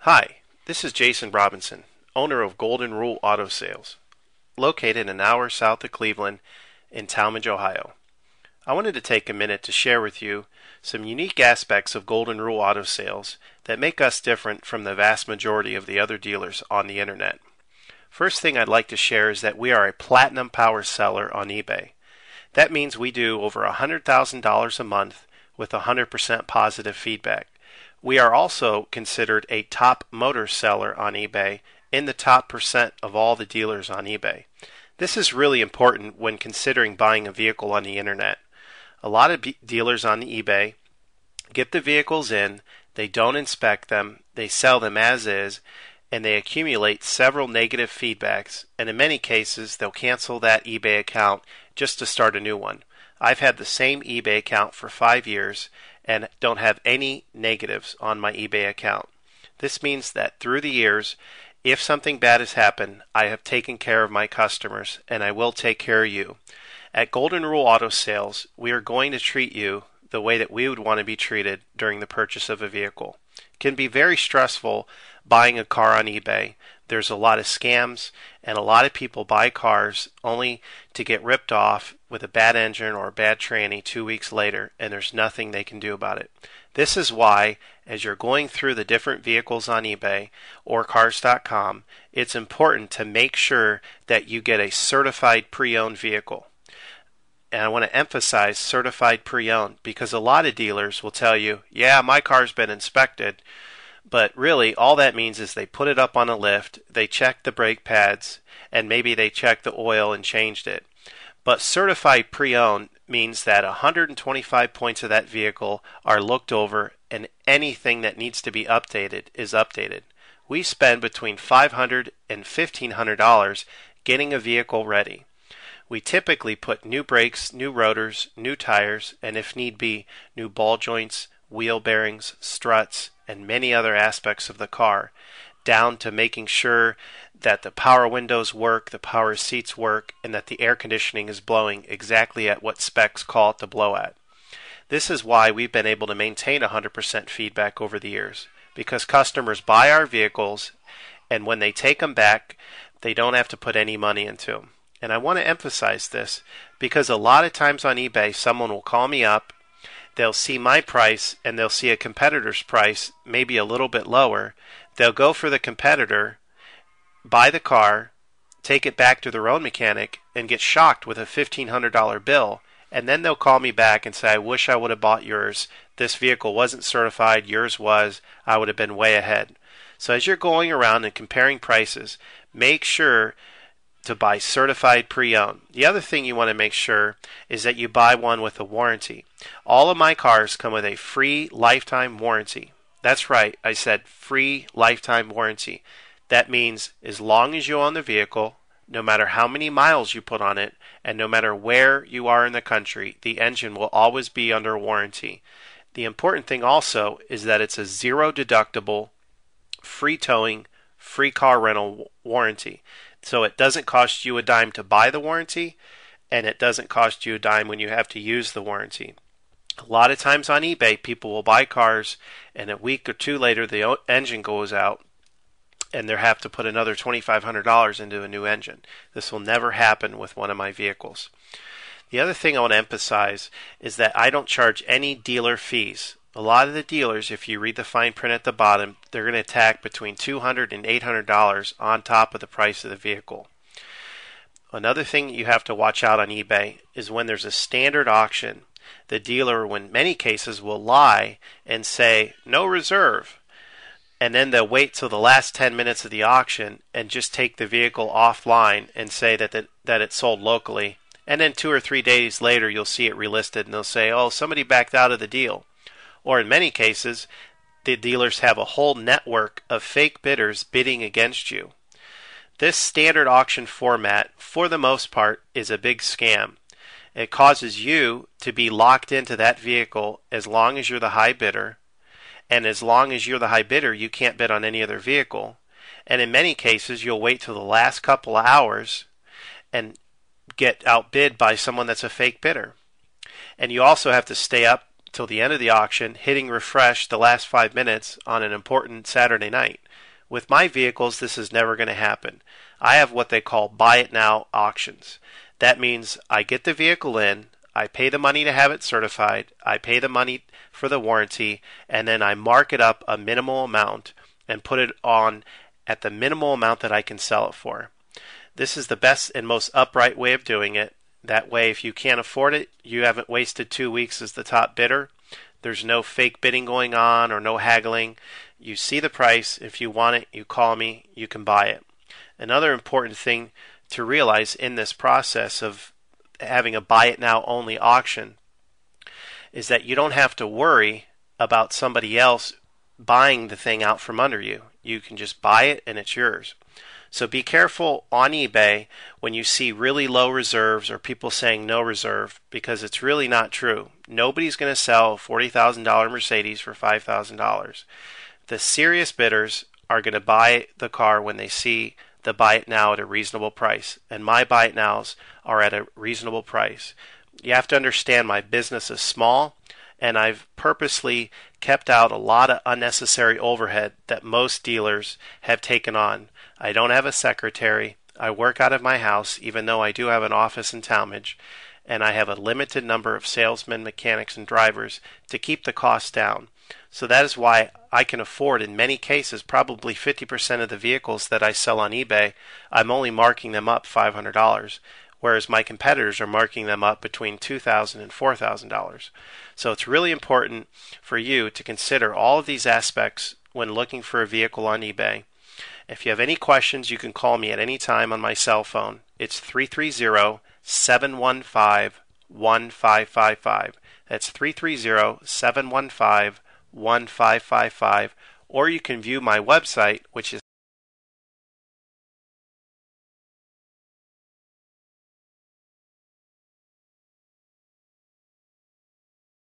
Hi, this is Jason Robinson, owner of Golden Rule Auto Sales, located an hour south of Cleveland in Tallmadge, Ohio. I wanted to take a minute to share with you some unique aspects of Golden Rule Auto Sales that make us different from the vast majority of the other dealers on the internet. First thing I'd like to share is that we are a platinum power seller on eBay. That means we do over $100,000 a month with 100% positive feedback. We are also considered a top motor seller on eBay in the top percent of all the dealers on eBay. This is really important when considering buying a vehicle on the internet. A lot of dealers on eBay get the vehicles in, they don't inspect them, they sell them as is, and they accumulate several negative feedbacks, and in many cases they'll cancel that eBay account just to start a new one. I've had the same eBay account for 5 years and don't have any negatives on my eBay account. This means that through the years, if something bad has happened, I have taken care of my customers and I will take care of you. At Golden Rule Auto Sales, we are going to treat you the way that we would want to be treated during the purchase of a vehicle. It can be very stressful buying a car on eBay. There's a lot of scams, and a lot of people buy cars only to get ripped off with a bad engine or a bad tranny 2 weeks later, and there's nothing they can do about it. This is why, as you're going through the different vehicles on eBay or cars.com, it's important to make sure that you get a certified pre-owned vehicle. And I want to emphasize certified pre-owned because a lot of dealers will tell you, yeah, my car's been inspected. But really, all that means is they put it up on a lift, they check the brake pads, and maybe they check the oil and changed it. But certified pre-owned means that 125 points of that vehicle are looked over and anything that needs to be updated is updated. We spend between $500 and $1,500 getting a vehicle ready. We typically put new brakes, new rotors, new tires, and if need be, new ball joints, wheel bearings, struts, and many other aspects of the car, down to making sure that the power windows work, the power seats work, and that the air conditioning is blowing exactly at what specs call it to blow at. This is why we've been able to maintain 100% feedback over the years, because customers buy our vehicles, and when they take them back, they don't have to put any money into them. And I want to emphasize this, because a lot of times on eBay, someone will call me up, they'll see my price and they'll see a competitor's price, maybe a little bit lower. They'll go for the competitor, buy the car, take it back to their own mechanic, and get shocked with a $1,500 bill. And then they'll call me back and say, I wish I would have bought yours. This vehicle wasn't certified, yours was. I would have been way ahead. So as you're going around and comparing prices, make sure to buy certified pre-owned. The other thing you want to make sure is that you buy one with a warranty. All of my cars come with a free lifetime warranty. That's right, I said free lifetime warranty. That means as long as you own the vehicle, no matter how many miles you put on it, and no matter where you are in the country, the engine will always be under warranty. The important thing also is that it's a zero deductible, free towing, free car rental warranty. So it doesn't cost you a dime to buy the warranty, and it doesn't cost you a dime when you have to use the warranty. A lot of times on eBay, people will buy cars, and a week or two later, the engine goes out, and they have to put another $2,500 into a new engine. This will never happen with one of my vehicles. The other thing I want to emphasize is that I don't charge any dealer fees. A lot of the dealers, if you read the fine print at the bottom, they're going to tack between $200 and $800 on top of the price of the vehicle. Another thing you have to watch out on eBay is when there's a standard auction, the dealer, in many cases, will lie and say, no reserve. And then they'll wait till the last 10 minutes of the auction and just take the vehicle offline and say that it's sold locally. And then 2 or 3 days later, you'll see it relisted and they'll say, oh, somebody backed out of the deal. Or in many cases, the dealers have a whole network of fake bidders bidding against you. This standard auction format, for the most part, is a big scam. It causes you to be locked into that vehicle as long as you're the high bidder. And as long as you're the high bidder, you can't bid on any other vehicle. And in many cases, you'll wait till the last couple of hours and get outbid by someone that's a fake bidder. And you also have to stay up till the end of the auction, hitting refresh the last 5 minutes on an important Saturday night. With my vehicles, this is never going to happen. I have what they call buy it now auctions. That means I get the vehicle in, I pay the money to have it certified, I pay the money for the warranty, and then I mark it up a minimal amount and put it on at the minimal amount that I can sell it for. This is the best and most upright way of doing it. That way, if you can't afford it, you haven't wasted 2 weeks as the top bidder. There's no fake bidding going on or no haggling. You see the price. If you want it, you call me. You can buy it. Another important thing to realize in this process of having a buy it now only auction is that you don't have to worry about somebody else buying the thing out from under you. You can just buy it and it's yours. So be careful on eBay when you see really low reserves or people saying no reserve, because it's really not true. Nobody's going to sell a $40,000 Mercedes for $5,000. The serious bidders are going to buy the car when they see the buy it now at a reasonable price, and my buy it nows are at a reasonable price. You have to understand my business is small, and I've purposely kept out a lot of unnecessary overhead that most dealers have taken on. I don't have a secretary. I work out of my house, even though I do have an office in Tallmadge, and I have a limited number of salesmen, mechanics, and drivers to keep the costs down. So that is why I can afford, in many cases, probably 50% of the vehicles that I sell on eBay, I'm only marking them up $500, whereas my competitors are marking them up between $2,000 and $4,000. So it's really important for you to consider all of these aspects when looking for a vehicle on eBay. If you have any questions, you can call me at any time on my cell phone. It's 330-715-1555. That's 330-715-1555. Or you can view my website, which is